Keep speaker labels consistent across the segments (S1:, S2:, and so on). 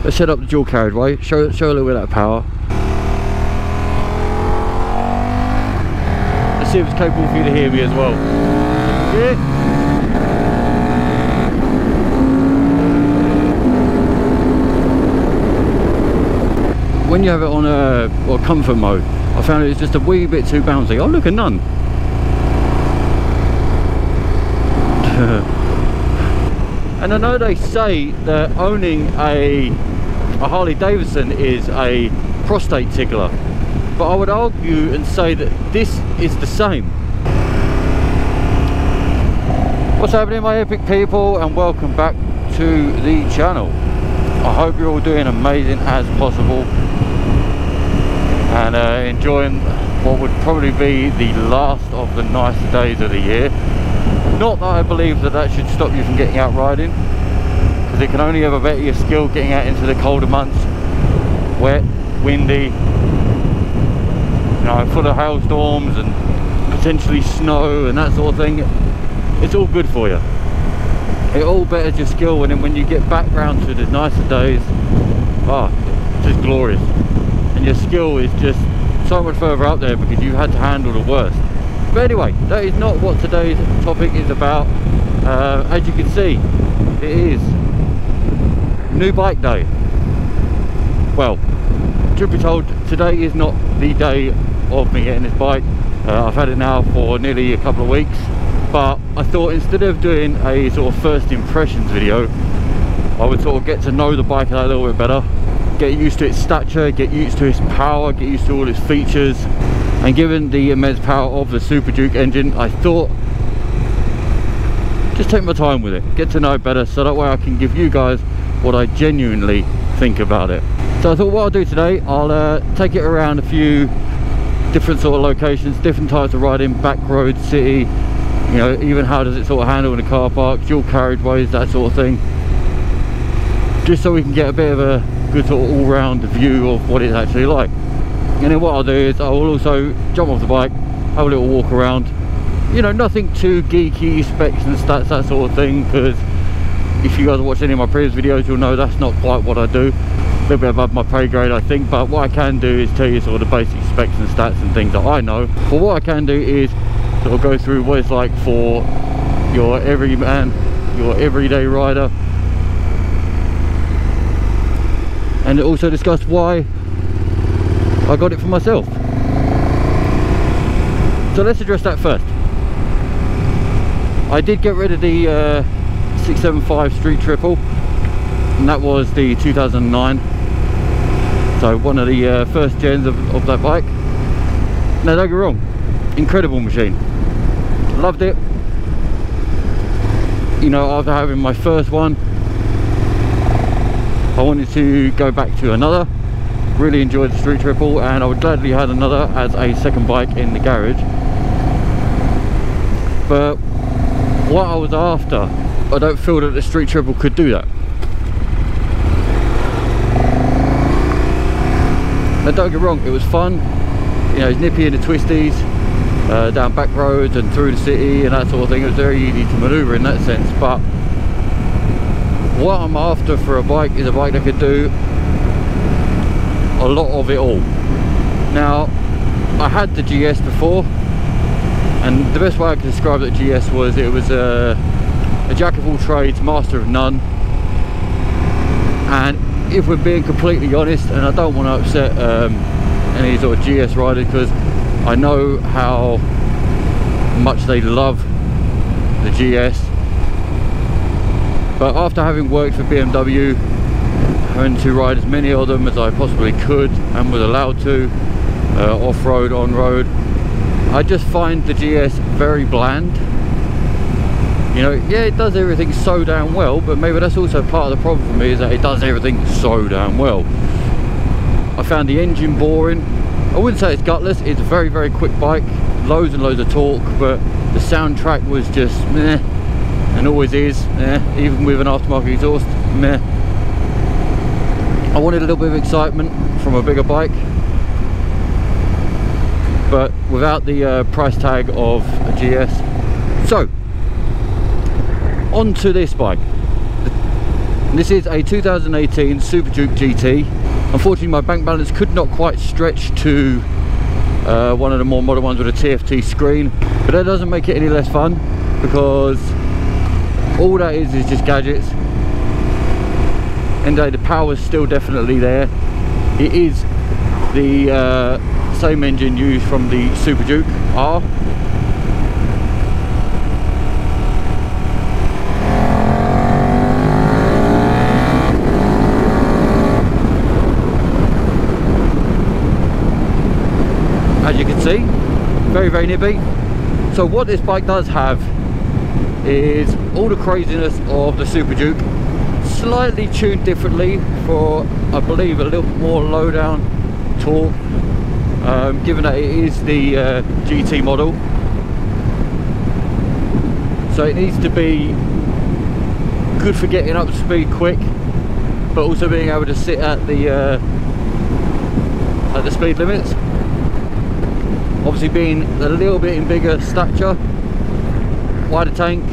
S1: Let's set up the dual carriageway, show a little bit of that power. Let's see if it's capable for you to hear me as well. Yeah. When you have it on a comfort mode, I found it's just a wee bit too bouncy. Oh, look, a nun. And I know they say that owning a Harley Davidson is a prostate tickler, but I would argue and say that this is the same. What's happening, my epic people, and welcome back to the channel. I hope you're all doing amazing as possible and enjoying what would probably be the last of the nice days of the year. Not that I believe that should stop you from getting out riding, because it can only ever better your skill getting out into the colder months, wet, windy, you know, full of hailstorms and potentially snow and that sort of thing. It's all good for you. It all betters your skill, and then when you get back round to the nicer days, it's just glorious, and your skill is just so much further up there because you had to handle the worst. But anyway, that is not what today's topic is about. As you can see, it is new bike day. Well, truth be told, today is not the day of me getting this bike. I've had it now for nearly a couple of weeks, but I thought instead of doing a sort of first impressions video, I would sort of get to know the bike a little bit better, get used to its stature, get used to its power, get used to all its features. And given the immense power of the Super Duke engine, I thought just take my time with it, get to know it better, so that way I can give you guys what I genuinely think about it. So I thought what I'll do today, I'll take it around a few different sort of locations, different types of riding, back roads, city, you know, even how does it sort of handle in the car park, dual carriageways, that sort of thing, just so we can get a bit of a good sort of all-round view of what it's actually like. And then what I'll do is I will also jump off the bike, have a little walk around, you know, nothing too geeky, specs and stats, that sort of thing, because if you guys have watched any of my previous videos, you'll know that's not quite what I do. A little bit above my pay grade, I think, but what I can do is tell you sort of the basic specs and stats and things that I know. But what I can do is sort of go through what it's like for your everyman, your everyday rider, and also discuss why I got it for myself. So let's address that first. I did get rid of the 675 Street Triple, and that was the 2009, so one of the first gens of that bike. Now don't get me wrong, incredible machine, loved it. You know, after having my first one, I wanted to go back to another. Really enjoyed the Street Triple, and I would gladly have another as a second bike in the garage. But what I was after, I don't feel that the Street Triple could do that. Now don't get me wrong, it was fun, you know, it's nippy in the twisties, down back roads and through the city and that sort of thing. It was very easy to manoeuvre in that sense, but what I'm after for a bike is a bike that could do a lot of it all. Now, I had the GS before, and the best way I could describe the GS was it was a jack of all trades, master of none. And if we're being completely honest, and I don't want to upset any sort of GS rider, because I know how much they love the GS, but after having worked for BMW, having to ride as many of them as I possibly could and was allowed to, off-road, on-road, I just find the GS very bland. You know, yeah, it does everything so damn well, but maybe that's also part of the problem for me, is that it does everything so damn well. I found the engine boring. I wouldn't say it's gutless, it's a very, very quick bike, loads and loads of torque, but the soundtrack was just meh, and always is, even with an aftermarket exhaust, meh. I wanted a little bit of excitement from a bigger bike, but without the price tag of a GS. So, onto this bike. This is a 2018 Super Duke GT. Unfortunately, my bank balance could not quite stretch to one of the more modern ones with a TFT screen, but that doesn't make it any less fun, because all that is just gadgets. And the power is still definitely there. It is the same engine used from the Super Duke R. As you can see, very, very nippy. So what this bike does have is all the craziness of the Super Duke, slightly tuned differently for, I believe, a little more low down torque, given that it is the GT model. So it needs to be good for getting up to speed quick, but also being able to sit at the speed limits. Obviously being a little bit in bigger stature, wider tank,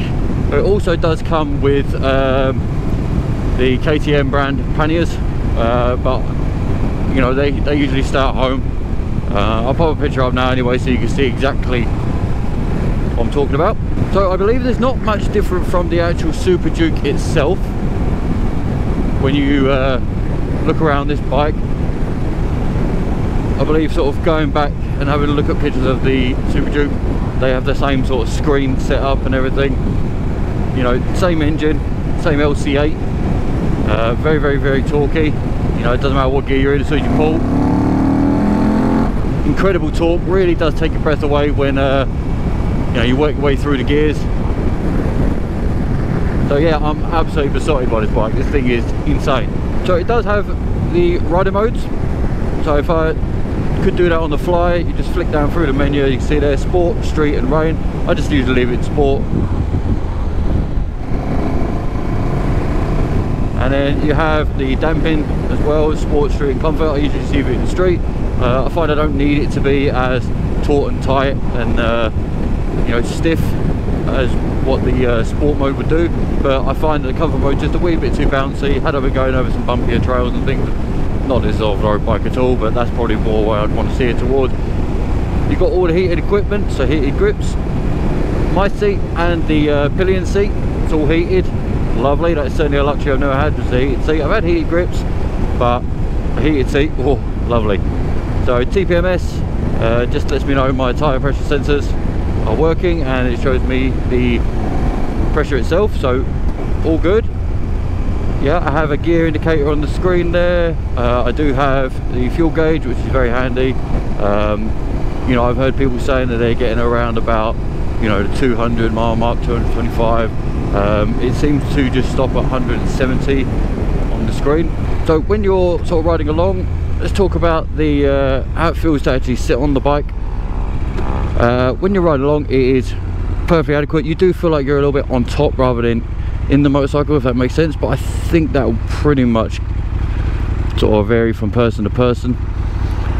S1: but it also does come with the KTM brand panniers, but you know, they usually stay at home. I'll pop a picture up now anyway so you can see exactly what I'm talking about. So I believe there's not much different from the actual Super Duke itself when you look around this bike. I believe, sort of going back and having a look at pictures of the Super Duke, they have the same sort of screen set up and everything. You know, same engine, same LC8, very, very, very torquey. You know, it doesn't matter what gear you're in, as soon as you pull. Incredible torque, really does take your breath away when you know, you work your way through the gears. So yeah, I'm absolutely besotted by this bike. This thing is insane. So it does have the rider modes. So if I could do that on the fly, you just flick down through the menu, you can see there sport, street and rain. I just usually leave it in sport. And then you have the damping as well, sport, street and comfort. I usually just leave it in the street. I find I don't need it to be as taut and tight and you know, stiff as what the sport mode would do, but I find that the comfort mode just a wee bit too bouncy. Had I been going over some bumpier trails and things, not this off-road bike at all, but that's probably more where I'd want to see it towards. You've got all the heated equipment, so heated grips. My seat and the pillion seat, it's all heated. Lovely, that's certainly a luxury I've never had, was the heated seat. I've had heated grips, but a heated seat, oh, lovely. So TPMS just lets me know my tyre pressure sensors are working, and it shows me the pressure itself, so all good. Yeah, I have a gear indicator on the screen there. I do have the fuel gauge, which is very handy. You know, I've heard people saying that they're getting around about, you know, the 200 mile mark, 225. It seems to just stop at 170 on the screen. So when you're sort of riding along, let's talk about the how it feels to actually sit on the bike. When you're riding along, it is perfectly adequate. You do feel like you're a little bit on top rather than in the motorcycle, if that makes sense, but I think that will pretty much sort of vary from person to person.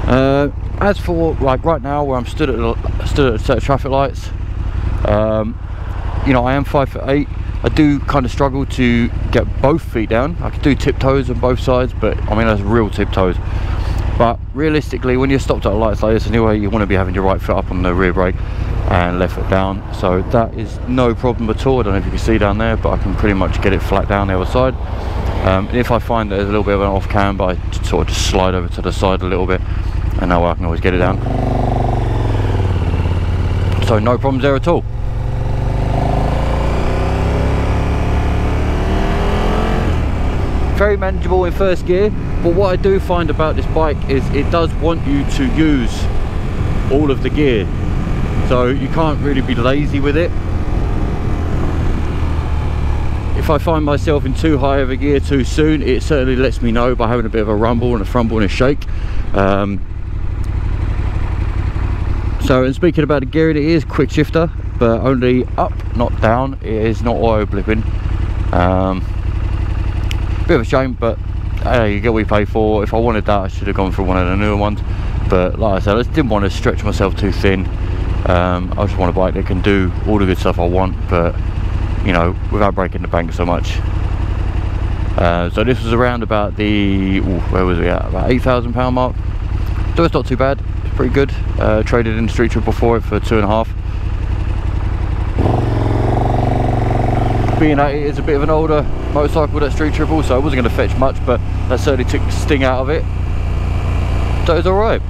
S1: As for like right now, where I'm stood at a set of traffic lights, you know, I am 5'8". I do kind of struggle to get both feet down. I can do tiptoes on both sides, but I mean, that's real tiptoes. But realistically, when you're stopped at lights like this anyway, you want to be having your right foot up on the rear brake and left foot down. So that is no problem at all. I don't know if you can see down there, but I can pretty much get it flat down the other side. If I find that there's a little bit of an off camber, I sort of just slide over to the side a little bit, and that way I can always get it down. So no problems there at all. Very manageable in first gear, but what I do find about this bike is it does want you to use all of the gear, so you can't really be lazy with it. If I find myself in too high of a gear too soon, it certainly lets me know by having a bit of a rumble and a frumble and a shake. So, and speaking about the gearing, it is quick shifter, but only up, not down. It is not auto blipping. Bit of a shame, but hey, you get what you pay for. If I wanted that, I should have gone for one of the newer ones, but like I said, I just didn't want to stretch myself too thin. I just want a bike that can do all the good stuff I want, but you know, without breaking the bank so much. So this was around about the, where was we at, about £8,000 mark. So it's not too bad, it's pretty good. Traded in Street Triple for it for 2.5. Being that it is a bit of an older motorcycle, that Street Triple, so it wasn't going to fetch much, but that certainly took the sting out of it. So it's alright.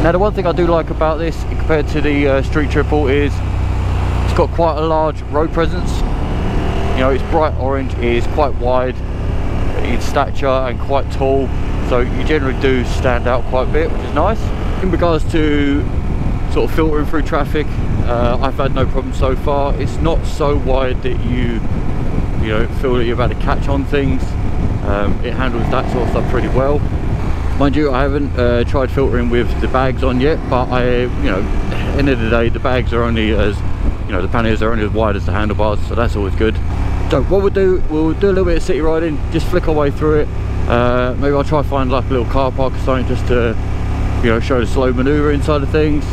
S1: Now the one thing I do like about this compared to the Street Triple is it's got quite a large road presence. You know, it's bright orange, it is quite wide in stature and quite tall, so you generally do stand out quite a bit, which is nice. In regards to sort of filtering through traffic, I've had no problem so far. It's not so wide that you know, feel that you're about to catch on things. It handles that sort of stuff pretty well. Mind you, I haven't tried filtering with the bags on yet, but you know, end of the day, the bags are only as, you know, the panniers are only as wide as the handlebars, so that's always good. So what we'll do a little bit of city riding, just flick our way through it. Maybe I'll try to find like a little car park or something just to, you know, show the slow manoeuvring side of things.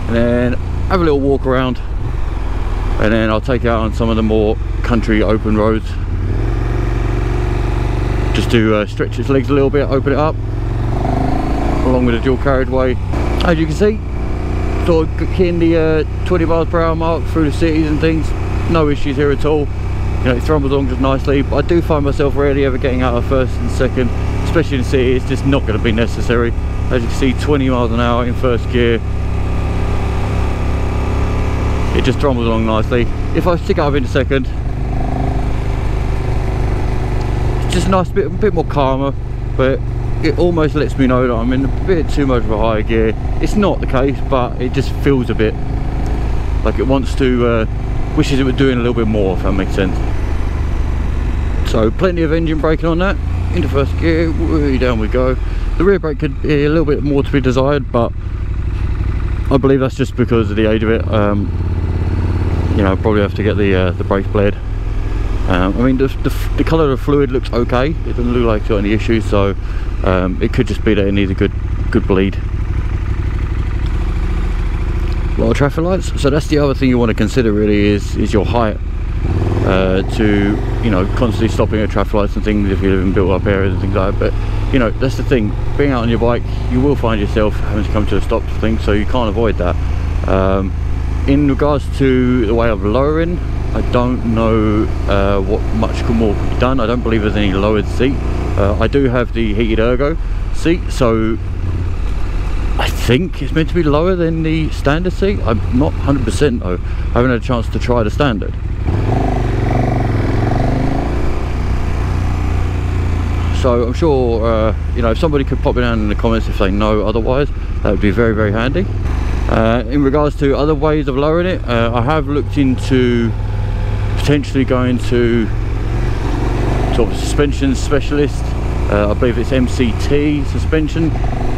S1: And then have a little walk around, and then I'll take it out on some of the more country open roads, just to stretch its legs a little bit, open it up, along with the dual carriageway. As you can see, sort of hitting the 20 miles per hour mark through the cities and things. No issues here at all. You know, it thrumbles along just nicely, but I do find myself rarely ever getting out of first and second, especially in the city. It's just not going to be necessary. As you can see, 20 miles an hour in first gear. It just trundles along nicely. If I stick it up in a second, it's just a nice bit more calmer, but it almost lets me know that I'm in a bit too much of a higher gear. It's not the case, but it just feels a bit like it wants to, wishes it was doing a little bit more, if that makes sense. So plenty of engine braking on that. Into first gear, way down we go. The rear brake could be a little bit more to be desired, but I believe that's just because of the age of it. You know, probably have to get the brake blade. I mean, the colour of the fluid looks okay. It doesn't look like it's got any issues, so it could just be that it needs a good bleed. A lot of traffic lights. So that's the other thing you want to consider really is your height. To, you know, constantly stopping at traffic lights and things if you live in built up areas and things like that. But you know, that's the thing, being out on your bike, you will find yourself having to come to a stop for things, so you can't avoid that. In regards to the way of lowering, I don't know what much more could be done. I don't believe there's any lowered seat. I do have the heated ergo seat, so I think it's meant to be lower than the standard seat. I'm not 100% though. I haven't had a chance to try the standard. So I'm sure, you know, if somebody could pop it down in the comments if they know otherwise, that would be very, very handy. In regards to other ways of lowering it, I have looked into potentially going to sort of a suspension specialist. I believe it's MCT suspension.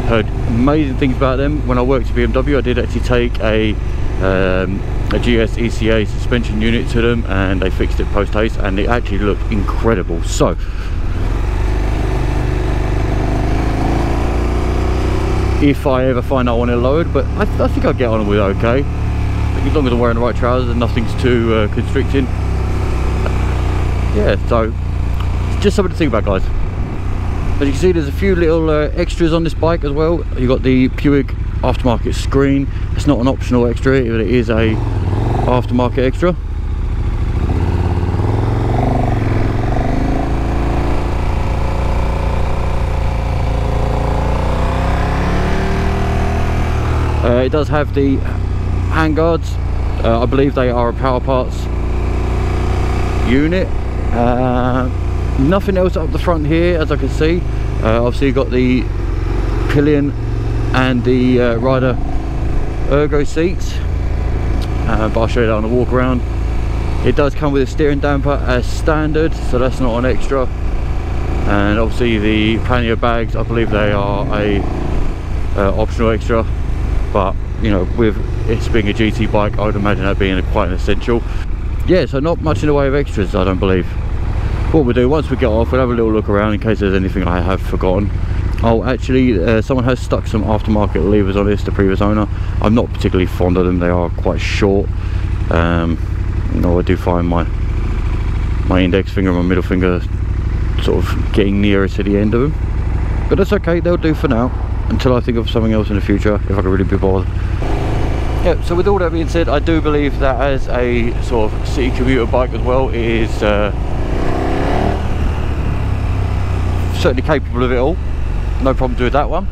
S1: Heard amazing things about them. When I worked at BMW, I did actually take a GS ECA suspension unit to them, and they fixed it post haste, and it actually looked incredible. So if I ever find I want it lowered, but I think I'll get on with it okay. As long as I'm wearing the right trousers and nothing's too constricting. Yeah, so just something to think about, guys. As you can see, there's a few little extras on this bike as well. You've got the Puig aftermarket screen. It's not an optional extra, but it is a aftermarket extra. It does have the handguards. I believe they are a power parts unit. Nothing else up the front here, as I can see. Obviously you've got the pillion and the rider ergo seats, but I'll show you that on the walk around. It does come with a steering damper as standard, so that's not an extra. And obviously the pannier bags, I believe they are a optional extra, but you know, with it being a GT bike, I would imagine that being quite an essential. Yeah, so not much in the way of extras, I don't believe. What we'll do, once we get off, we'll have a little look around in case there's anything I have forgotten. Oh, actually, someone has stuck some aftermarket levers on this, the previous owner. I'm not particularly fond of them, they are quite short. You know, I do find my index finger and my middle finger sort of getting nearer to the end of them. But that's okay, they'll do for now, until I think of something else in the future, if I can really be bothered. Yeah, so with all that being said, I do believe that as a sort of city commuter bike as well, it is certainly capable of it all. No problems with that one.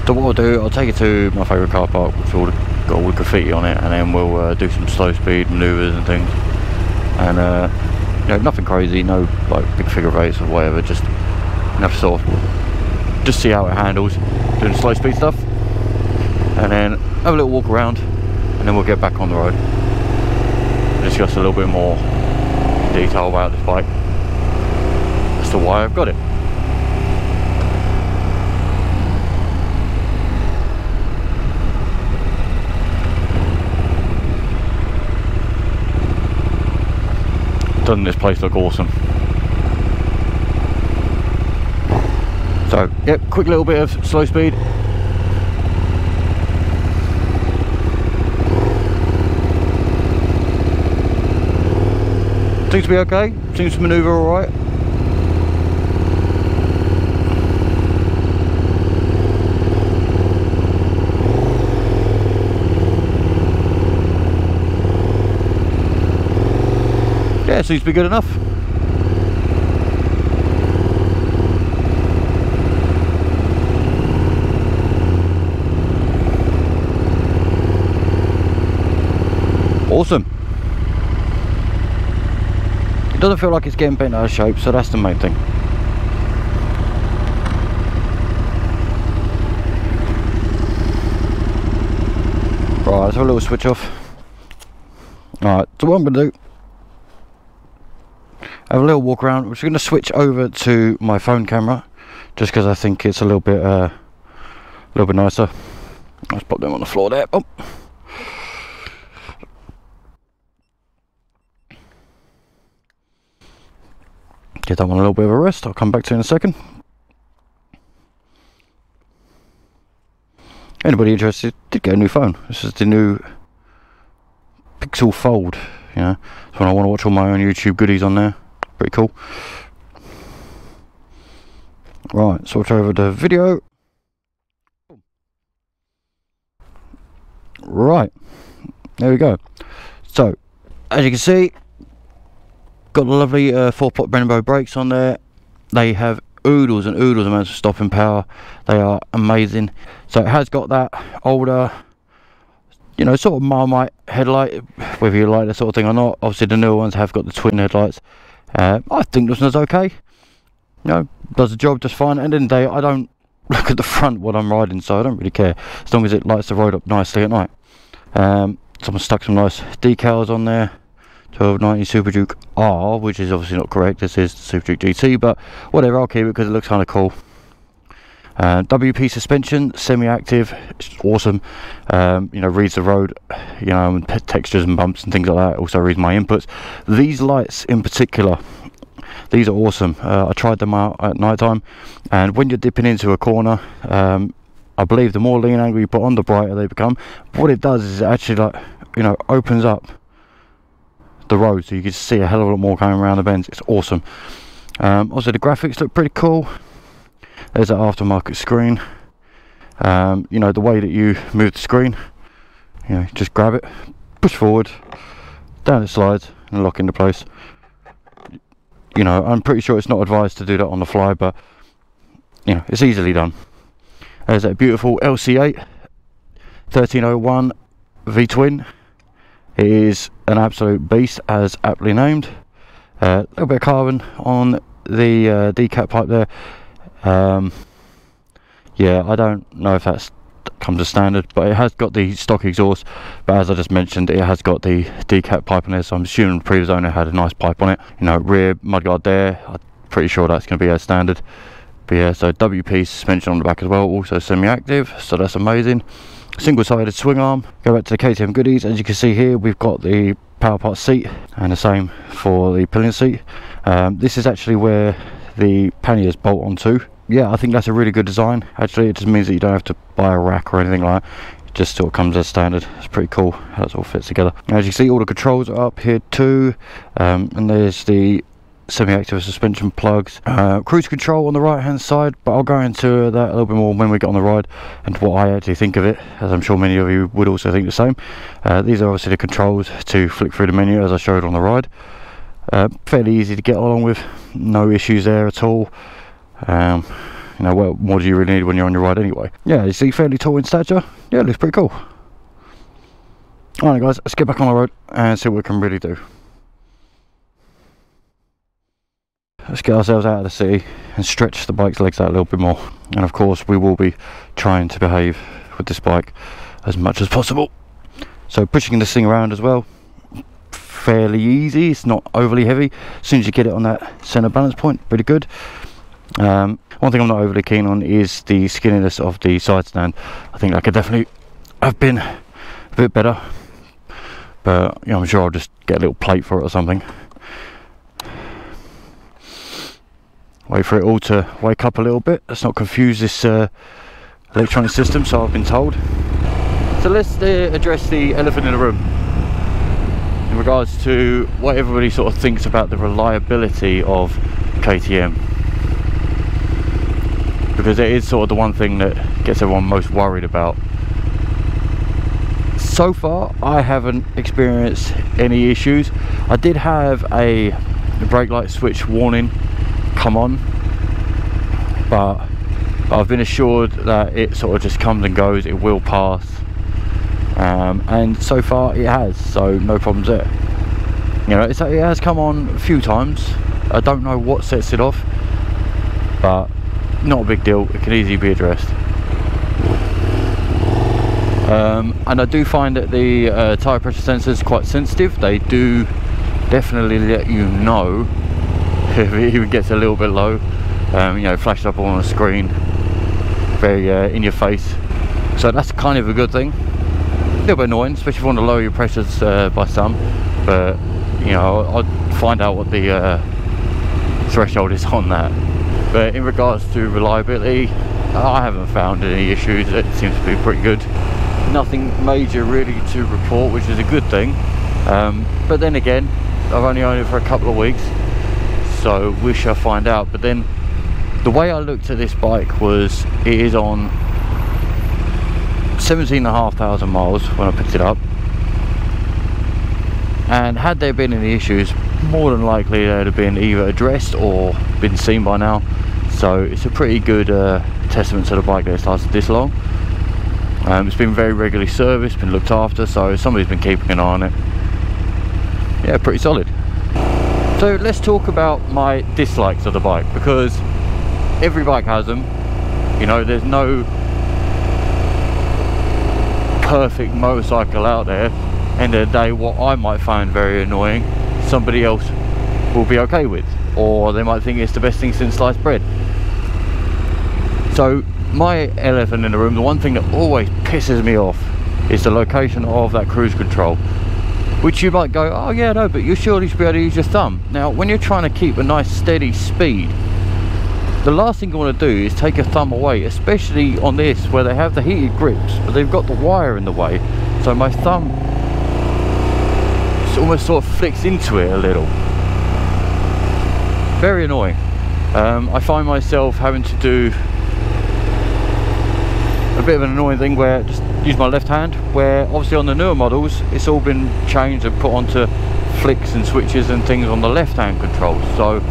S1: So what I'll do, I'll take it to my favourite car park, which got all the graffiti on it, and then we'll do some slow speed manoeuvres and things. And you know, nothing crazy, no like big figure of eights or whatever, just enough sort of just see how it handles doing slow speed stuff, and then have a little walk around, and then we'll get back on the road, discuss a little bit more detail about this bike as to why I've got it. Doesn't this place look awesome? So, yep, quick little bit of slow speed. Seems to be okay, seems to manoeuvre alright. Yeah, seems to be good enough. Awesome. It doesn't feel like it's getting bent out of shape, so that's the main thing. Right, let's have a little switch off. Alright, so what I'm going to do, have a little walk around. We're just going to switch over to my phone camera, just because I think it's a little bit nicer. Let's pop them on the floor there. Oh. Give that one a little bit of a rest. I'll come back to it in a second. Anybody interested? Did get a new phone. This is the new Pixel Fold. You know, so when I want to watch all my own YouTube goodies on there. Pretty cool. Right, switch over to video. Right, there we go. So, as you can see, got the lovely 4-pot Brembo brakes on there. They have oodles and oodles amounts of stopping power. They are amazing. So it has got that older, you know, sort of Marmite headlight, whether you like that sort of thing or not. Obviously the newer ones have got the twin headlights. I think this one's okay. You know, does the job just fine. And then I don't look at the front when I'm riding, so I don't really care as long as it lights the road up nicely at night. Someone stuck some nice decals on there. 1290 Super Duke R, which is obviously not correct. This is the Super Duke GT, but whatever, I'll keep it because it looks kind of cool. WP suspension, semi-active, it's awesome. You know, reads the road, you know, and textures and bumps and things like that. Also reads my inputs. These lights in particular, these are awesome. I tried them out at night time, and when you're dipping into a corner, I believe the more lean angle you put on, the brighter they become. What it does is it actually, like, you know, opens up the road, so you can see a hell of a lot more coming around the bends. It's awesome. Also the graphics look pretty cool. There's that aftermarket screen. You know, the way that you move the screen, you know, just grab it, push forward, down it slides and lock into place. You know, I'm pretty sure it's not advised to do that on the fly, but you know, it's easily done. There's that beautiful LC8 1301 V-twin. It is an absolute beast, as aptly named. A little bit of carbon on the decap pipe there. Yeah, I don't know if that comes as standard, but it has got the stock exhaust. But as I just mentioned, it has got the decap pipe on there, so I'm assuming the previous owner had a nice pipe on it. You know, rear mudguard there, I'm pretty sure that's going to be as standard. But yeah, so WP suspension on the back as well, also semi-active, so that's amazing. Single-sided swing arm. Go back to the KTM goodies. As you can see here, we've got the power part seat, and the same for the pillion seat. This is actually where the panniers bolt onto. yeah, I think that's a really good design. Actually, it just means that you don't have to buy a rack or anything like that. It just sort of comes as standard. It's pretty cool how it all fits together. As you see, all the controls are up here too, and there's the semi-active suspension plugs, cruise control on the right hand side, but I'll go into that a little bit more when we get on the ride and what I actually think of it, as I'm sure many of you would also think the same. These are obviously the controls to flick through the menu as I showed on the ride. Fairly easy to get along with, no issues there at all. You know, what more do you really need when you're on your ride anyway? Yeah, you see, fairly tall in stature. Yeah, it looks pretty cool. Alright guys, let's get back on the road and see what we can really do. Let's get ourselves out of the city and stretch the bike's legs out a little bit more. And of course we will be trying to behave with this bike as much as possible. So pushing this thing around as well, fairly easy. It's not overly heavy. As soon as you get it on that center balance point, pretty good. One thing I'm not overly keen on is the skinniness of the side stand. I think that could definitely have been a bit better, but you know, I'm sure I'll just get a little plate for it or something. Wait for it all to wake up a little bit. Let's not confuse this electronic system, so I've been told. So let's address the elephant in the room in regards to what everybody sort of thinks about the reliability of KTM, because it is sort of the one thing that gets everyone most worried about. So far I haven't experienced any issues. I did have a brake light switch warning come on, but I've been assured that it sort of just comes and goes, it will pass, and so far it has, so no problems there. You know, it has come on a few times. I don't know what sets it off, but not a big deal, it can easily be addressed. And I do find that the tyre pressure sensor is quite sensitive. They do definitely let you know if it even gets a little bit low. You know, flashed up on a screen, very in your face, so that's kind of a good thing. A little bit annoying, especially if you want to lower your pressures by some, but you know, I'll find out what the threshold is on that. But in regards to reliability, I haven't found any issues. It seems to be pretty good. Nothing major really to report, which is a good thing. But then again, I've only owned it for a couple of weeks, so we shall find out. But then the way I looked at this bike was, it is on 17,500 miles when I picked it up, and had there been any issues, more than likely they'd have been either addressed or been seen by now. So it's a pretty good testament to the bike that it's lasted this long. It's been very regularly serviced, been looked after, so somebody's been keeping an eye on it. Yeah, pretty solid. So let's talk about my dislikes of the bike, because every bike has them. You know, there's no perfect motorcycle out there. End of the day, what I might find very annoying, somebody else will be okay with, or they might think it's the best thing since sliced bread. So my elephant in the room, the one thing that always pisses me off, is the location of that cruise control. Which you might go, oh yeah, no, but you surely should be able to use your thumb. Now, when you're trying to keep a nice steady speed, the last thing you want to do is take your thumb away, especially on this where they have the heated grips, but they've got the wire in the way. So my thumb almost sort of flicks into it a little. Very annoying. I find myself having to do a bit of an annoying thing where I just use my left hand, where obviously on the newer models it's all been changed and put onto flicks and switches and things on the left hand controls. So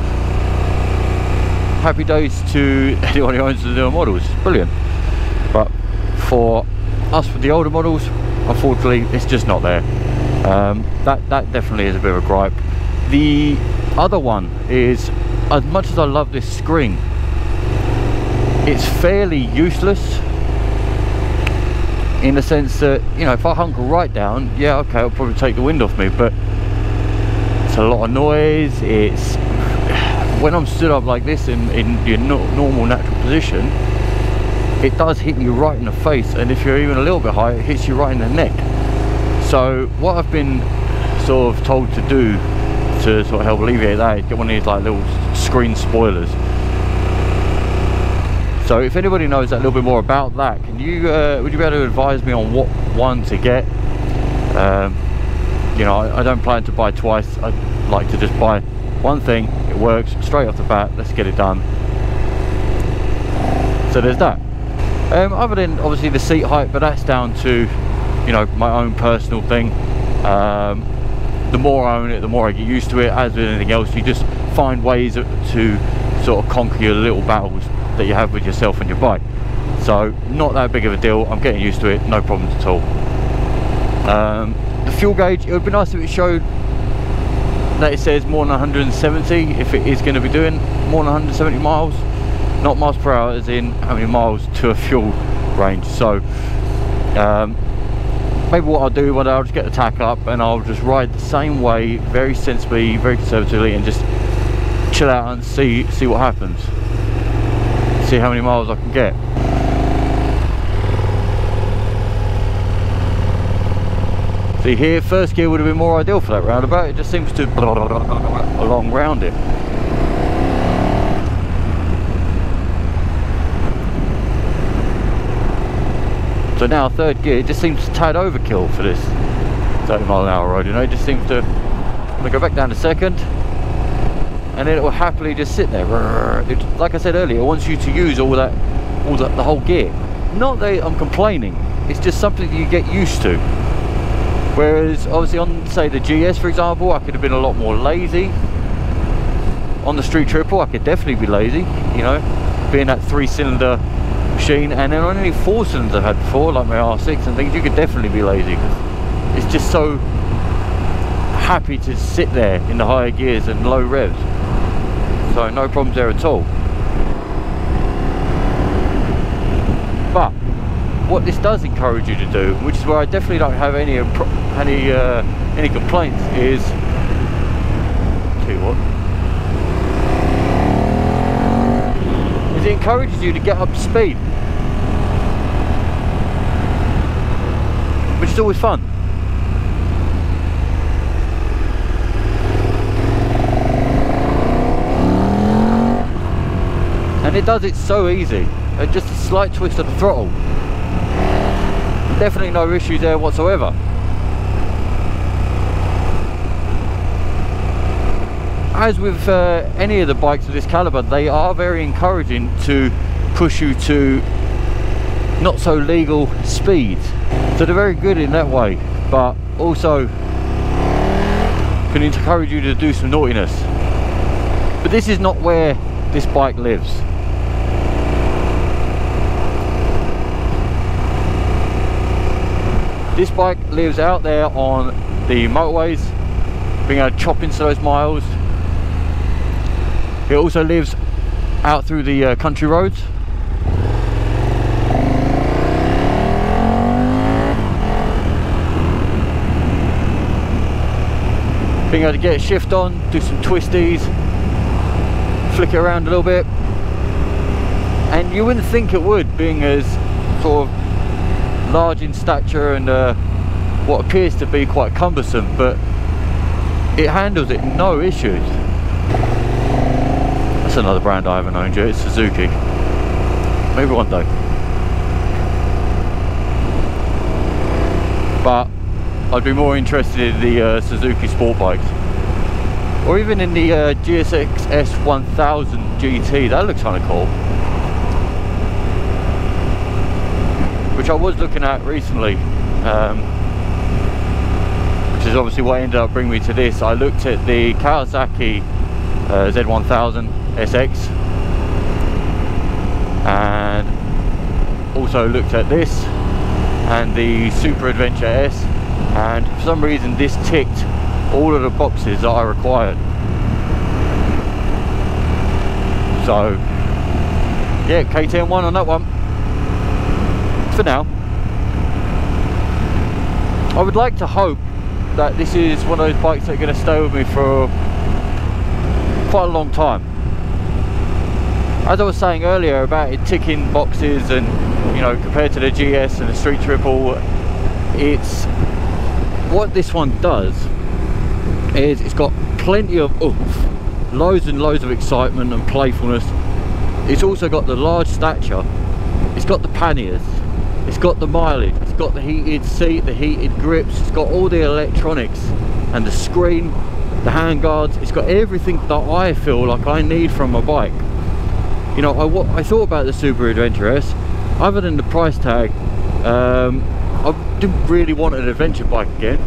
S1: happy days to anyone who owns the newer models, brilliant. But for us with the older models, unfortunately it's just not there. That definitely is a bit of a gripe. The other one is, as much as I love this screen, it's fairly useless, in the sense that, you know, if I hunker right down, yeah, okay, I'll probably take the wind off me, but it's a lot of noise. It's when I'm stood up like this in your normal natural position, it does hit you right in the face, and if you're even a little bit high, it hits you right in the neck. So what I've been sort of told to do to sort of help alleviate that is get one of these like little screen spoilers. So if anybody knows a little bit more about that, can you would you be able to advise me on what one to get? You know, I don't plan to buy twice. I like to just buy one thing, it works straight off the bat, let's get it done. So there's that. Other than obviously the seat height, but that's down to, you know, my own personal thing. The more I own it, the more I get used to it. As with anything else, you just find ways to sort of conquer your little battles that you have with yourself and your bike. So not that big of a deal, I'm getting used to it, no problems at all. The fuel gauge, it would be nice if it showed that it says more than 170, if it is going to be doing more than 170 miles, not miles per hour as in how many miles to a fuel range. So maybe what I'll do, I'll just get the tack up and I'll just ride the same way, very sensibly, very conservatively, and just chill out and see what happens, see how many miles I can get. See here, first gear would have been more ideal for that roundabout. It just seems to along round it. So now third gear, it just seems a tad overkill for this 30 mile an hour road, you know. It just seems to, I'm gonna go back down to second and then it will happily just sit there. Like I said earlier, it wants you to use the whole gear. Not that I'm complaining, it's just something that you get used to. Whereas obviously on, say, the GS for example, I could have been a lot more lazy. On the street triple I could definitely be lazy, you know, being that 3-cylinder machine. And then on any 4 cylinders I've had before, like my R6 and things, you could definitely be lazy. It's just so happy to sit there in the higher gears and low revs. So no problems there at all. But what this does encourage you to do, which is where I definitely don't have any complaints, is, tell you what, is it encourages you to get up to speed, which is always fun. And it does it so easy, just a slight twist of the throttle. Definitely no issues there whatsoever. As with any of the bikes of this caliber, they are very encouraging to push you to not so legal speeds. So they're very good in that way, but also can encourage you to do some naughtiness. But this is not where this bike lives. This bike lives out there on the motorways, being able to chop into those miles. It also lives out through the country roads. Being able to get a shift on, do some twisties, flick it around a little bit. And you wouldn't think it would, being as sort of large in stature and what appears to be quite cumbersome, but it handles it no issues. That's another brand I haven't owned yet, it's Suzuki. Maybe one day. But I'd be more interested in the Suzuki sport bikes, or even in the GSX 1000 GT. That looks kind of cool, which I was looking at recently, which is obviously what ended up bringing me to this. I looked at the Kawasaki Z1000 SX and also looked at this and the Super Adventure S, and for some reason this ticked all of the boxes that I required. So yeah, KTM One on that one for now. I would like to hope that this is one of those bikes that are going to stay with me for quite a long time. As I was saying earlier about it ticking boxes, and you know, compared to the GS and the Street Triple, it's what this one does is it's got plenty of oomph, loads and loads of excitement and playfulness, it's also got the large stature, it's got the panniers, it's got the mileage, it's got the heated seat, the heated grips, it's got all the electronics and the screen, the handguards. It's got everything that I feel like I need from a bike. You know, I thought about the Super Adventure S. Other than the price tag, I didn't really want an adventure bike again.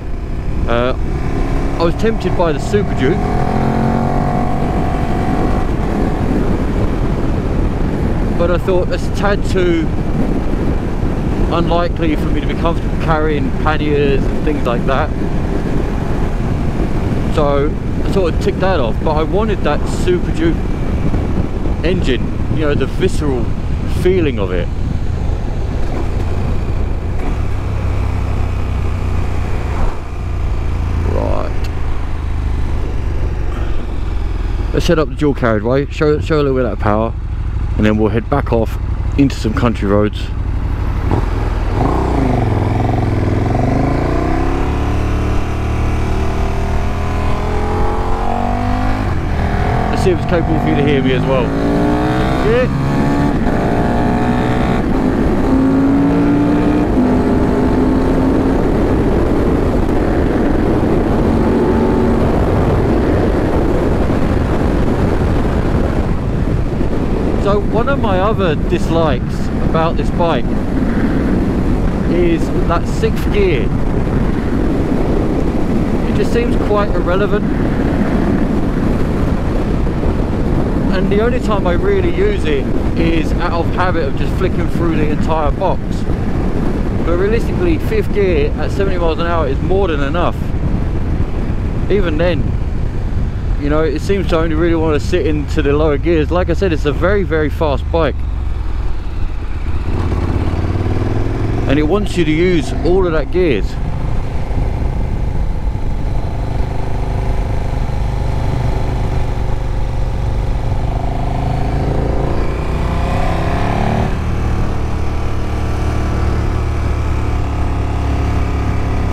S1: I was tempted by the Super Duke, but I thought it's a tad too unlikely for me to be comfortable carrying panniers and things like that. So I sort of ticked that off, but I wanted that Super Duke engine, you know, the visceral feeling of it. Right, let's set up the dual carriageway, show a little bit of that power, and then we'll head back off into some country roads. See if it's capable for you to hear me as well. Yeah. So one of my other dislikes about this bike is that 6th gear. It just seems quite irrelevant. And the only time I really use it is out of habit of just flicking through the entire box. But realistically, 5th gear at 70 miles an hour is more than enough. Even then, you know, it seems to only really want to sit into the lower gears. Like I said, it's a very, very fast bike. And it wants you to use all of that gears.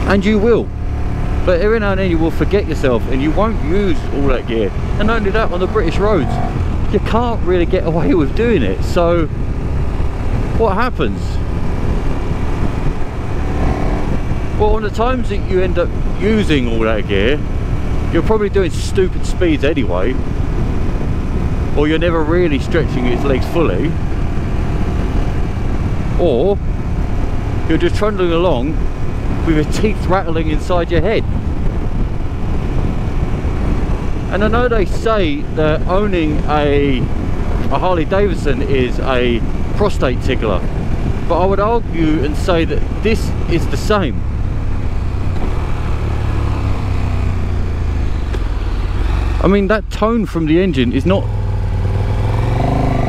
S1: And you will, but every now and then you will forget yourself and you won't use all that gear. And not only that, on the British roads you can't really get away with doing it. So what happens? Well, on the times that you end up using all that gear, you're probably doing stupid speeds anyway, or you're never really stretching its legs fully, or you're just trundling along with your teeth rattling inside your head. And I know they say that owning a Harley Davidson is a prostate tickler, but I would argue and say that this is the same. I mean, that tone from the engine is not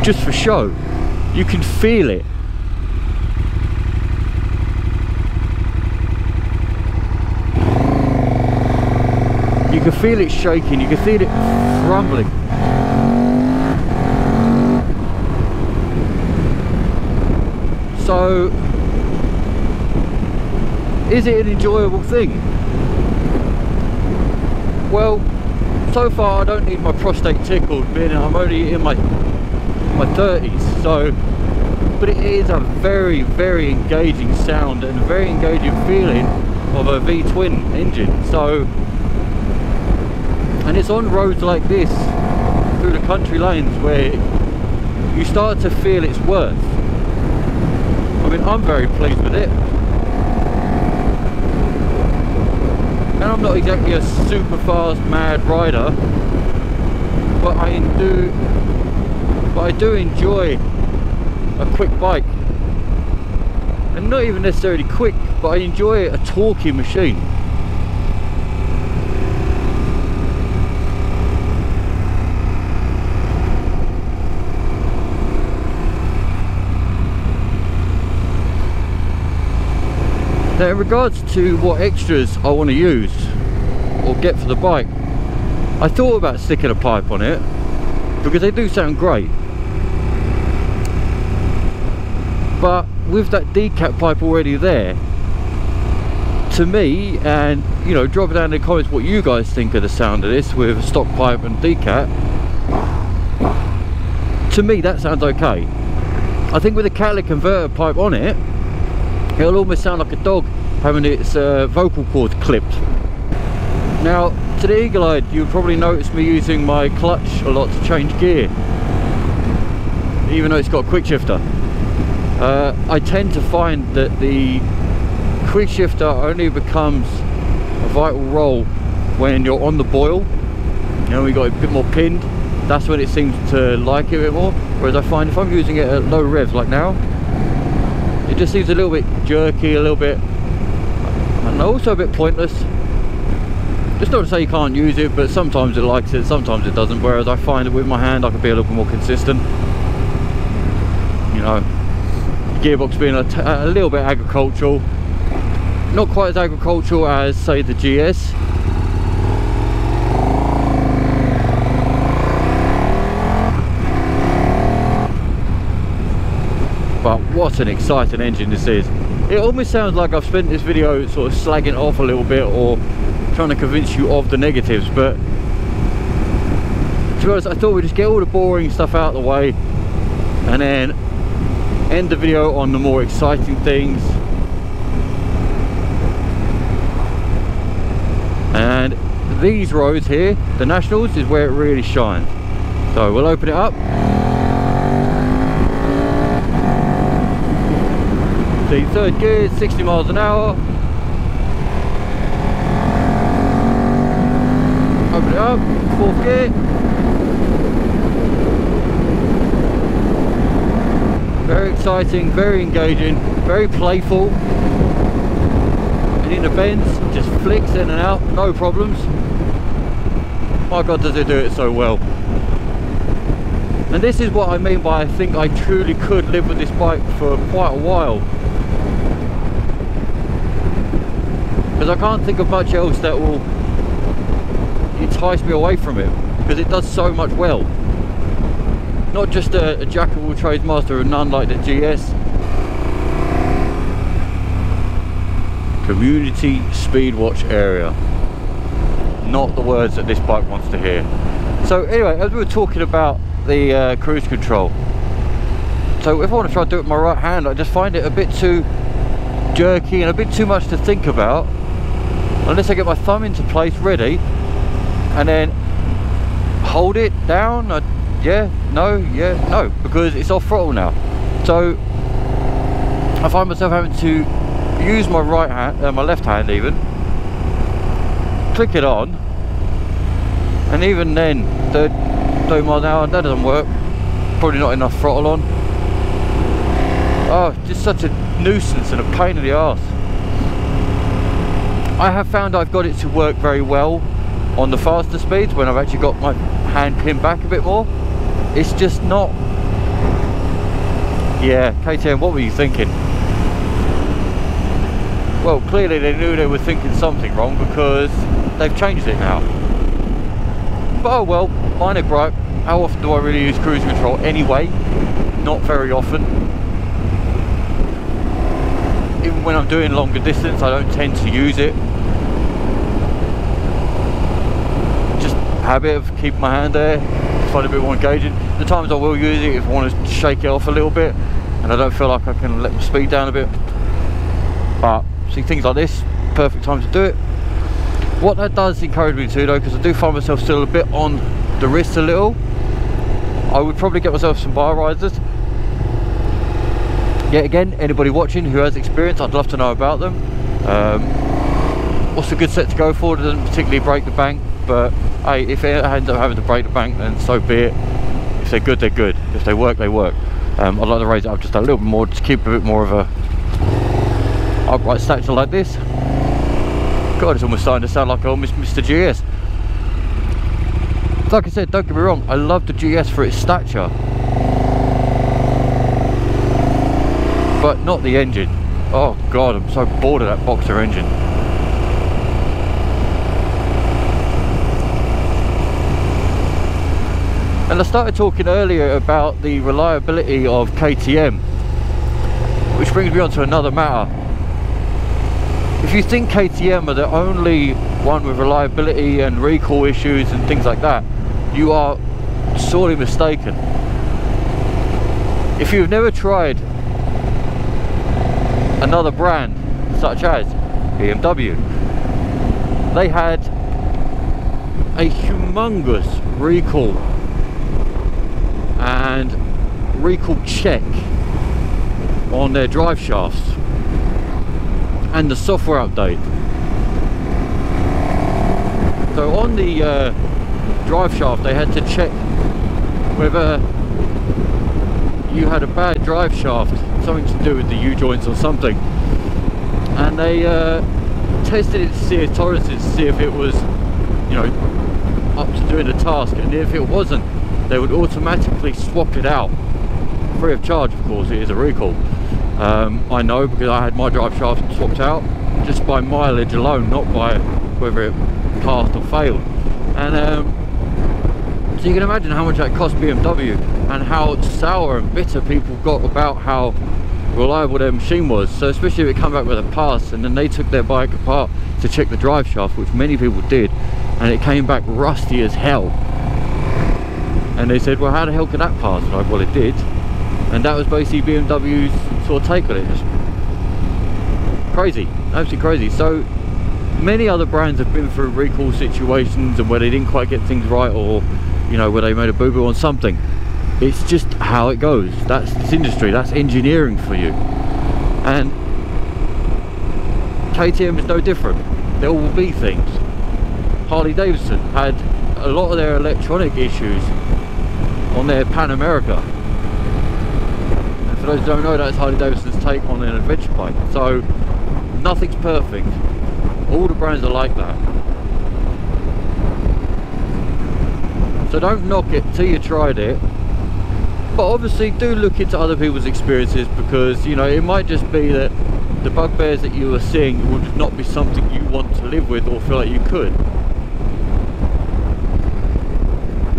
S1: just for show. You can feel it. You can feel it shaking, you can feel it rumbling. So, is it an enjoyable thing? Well, so far I don't need my prostate tickled, being I'm only in my 30s, so, but it is a very, very engaging sound and a very engaging feeling of a V-twin engine. So, and it's on roads like this, through the country lanes, where you start to feel its worth. I mean, I'm very pleased with it. And I'm not exactly a super fast, mad rider, but I do enjoy a quick bike. And not even necessarily quick, but I enjoy a torquey machine. Now, in regards to what extras I want to use or get for the bike, I thought about sticking a pipe on it because they do sound great, but with that decap pipe already there, to me, and you know, drop down in the comments what you guys think of the sound of this with a stock pipe and decap. to me that sounds okay. I think with a catalytic converter pipe on it, it'll almost sound like a dog having its vocal cords clipped. Now, to the eagle-eyed, you'll probably notice me using my clutch a lot to change gear, even though it's got a quick shifter. I tend to find that the quick shifter only becomes a vital role when you're on the boil. You know, we got it a bit more pinned. That's when it seems to like it a bit more. Whereas I find if I'm using it at low revs like now, it just seems a little bit jerky, a little bit, and also a bit pointless. It's not to say you can't use it, but sometimes it likes it, sometimes it doesn't. Whereas I find that with my hand I can be a little bit more consistent. You know, the gearbox being a little bit agricultural, not quite as agricultural as say the GS. But what an exciting engine this is. It almost sounds like I've spent this video sort of slagging it off a little bit or trying to convince you of the negatives, but to be honest, I thought we'd just get all the boring stuff out of the way and then end the video on the more exciting things. And these roads here, the Nationals, is where it really shines. So we'll open it up. The third gear, 60 miles an hour. Open it up, fourth gear. Very exciting, very engaging, very playful. And in the bends, just flicks in and out, no problems. My God, does it do it so well. And this is what I mean by I think I truly could live with this bike for quite a while. Because I can't think of much else that will entice me away from it, because it does so much well. Not just a jack of all trades, master of none like the GS. Community speed watch area. Not the words that this bike wants to hear. So anyway, as we were talking about the cruise control, so if I want to try to do it with my right hand, I just find it a bit too jerky and a bit too much to think about, unless I get my thumb into place ready and then hold it down. Yeah, no, because it's off throttle now. So I find myself having to use my right hand, my left hand even, click it on, and even then, 30 miles an hour, that doesn't work. Probably not enough throttle on. Oh, just such a nuisance and a pain in the arse. I have found I've got it to work very well on the faster speeds when I've actually got my hand pinned back a bit more. It's just not. Yeah, KTM, what were you thinking? Well, clearly they knew they were thinking something wrong, because they've changed it now. But oh well, minor gripe. How often do I really use cruise control anyway? Not very often. Even when I'm doing longer distance, I don't tend to use it. Just habit of keeping my hand there, find it a bit more engaging. The times I will use it if I want to shake it off a little bit and I don't feel like I can let my speed down a bit. But see, things like this, perfect time to do it. What that does encourage me to, though, because I do find myself still a bit on the wrist a little, I would probably get myself some bar risers. Yet again, anybody watching who has experience, I'd love to know about them. What's a good set to go for? It doesn't particularly break the bank, but hey, if it ends up having to break the bank, then so be it. If they're good, they're good. If they work, they work. I'd like to raise it up just a little bit more, to keep a bit more of a upright stature like this. God, it's almost starting to sound like I almost missed the GS. Like I said, don't get me wrong, I love the GS for its stature, but not the engine. Oh God, I'm so bored of that boxer engine. And I started talking earlier about the reliability of KTM, which brings me on to another matter. If you think KTM are the only one with reliability and recall issues and things like that, you are sorely mistaken. If you've never tried another brand such as BMW, they had a humongous recall and recall check on their drive shafts and the software update. So on the drive shaft they had to check whether you had a bad drive shaft, something to do with the U-joints or something, and they tested it to see its tolerances, to see if it was, you know, up to doing the task, and if it wasn't, they would automatically swap it out free of charge. Of course, it is a recall. I know because I had my drive shaft swapped out just by mileage alone, not by whether it passed or failed. And so you can imagine how much that cost BMW, and how sour and bitter people got about how reliable their machine was. So especially if it come back with a pass, and then they took their bike apart to check the drive shaft, which many people did, and it came back rusty as hell, and they said, well, how the hell could that pass? Like, well, it did. And that was basically BMW's sort of take on it. Just crazy, absolutely crazy. So many other brands have been through recall situations and where they didn't quite get things right, or, you know, where they made a boo-boo on something. It's just how it goes. That's this industry, that's engineering for you. And KTM is no different. There will be things. Harley Davidson had a lot of their electronic issues on their Pan America. And for those who don't know, that's Harley Davidson's take on an adventure bike. So nothing's perfect. All the brands are like that. So don't knock it till you tried it. But obviously do look into other people's experiences, because, you know, it might just be that the bugbears that you are seeing would not be something you want to live with or feel like you could.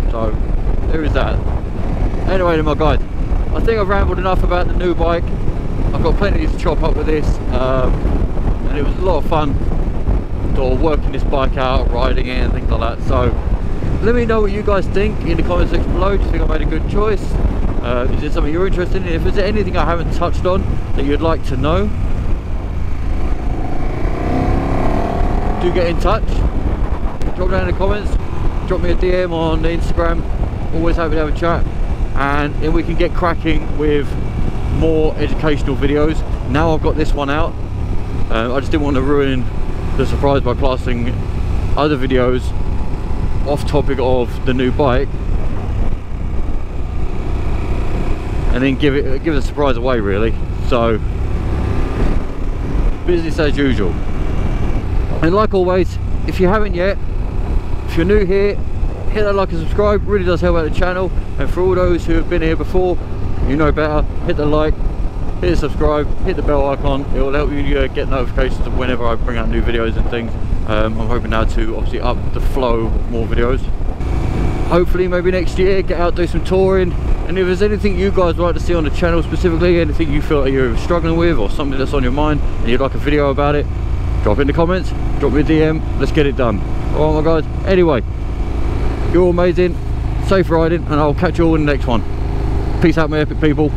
S1: So there is that. Anyway then, my guys, I think I've rambled enough about the new bike. I've got plenty to chop up with this, and it was a lot of fun sort of working this bike out, riding it and things like that. So let me know what you guys think in the comment section below. Do you think I made a good choice? Is it something you're interested in? If there's anything I haven't touched on that you'd like to know, do get in touch. Drop down in the comments, drop me a DM on Instagram. Always happy to have a chat, and then we can get cracking with more educational videos. Now I've got this one out, I just didn't want to ruin the surprise by plastering other videos off topic of the new bike, and then give the surprise away, really. So business as usual. And like always, if you haven't yet, if you're new here, hit that like and subscribe. It really does help out the channel. And for all those who have been here before, you know better, hit the like, hit the subscribe, hit the bell icon. It will help you get notifications of whenever I bring out new videos and things. I'm hoping now to obviously up the flow of more videos. Hopefully maybe next year get out, do some touring. And if there's anything you guys would like to see on the channel specifically, anything you feel like you're struggling with, or something that's on your mind and you'd like a video about it, drop it in the comments, drop me a DM, let's get it done. Alright my guys, anyway, you're all amazing, safe riding, and I'll catch you all in the next one. Peace out my epic people.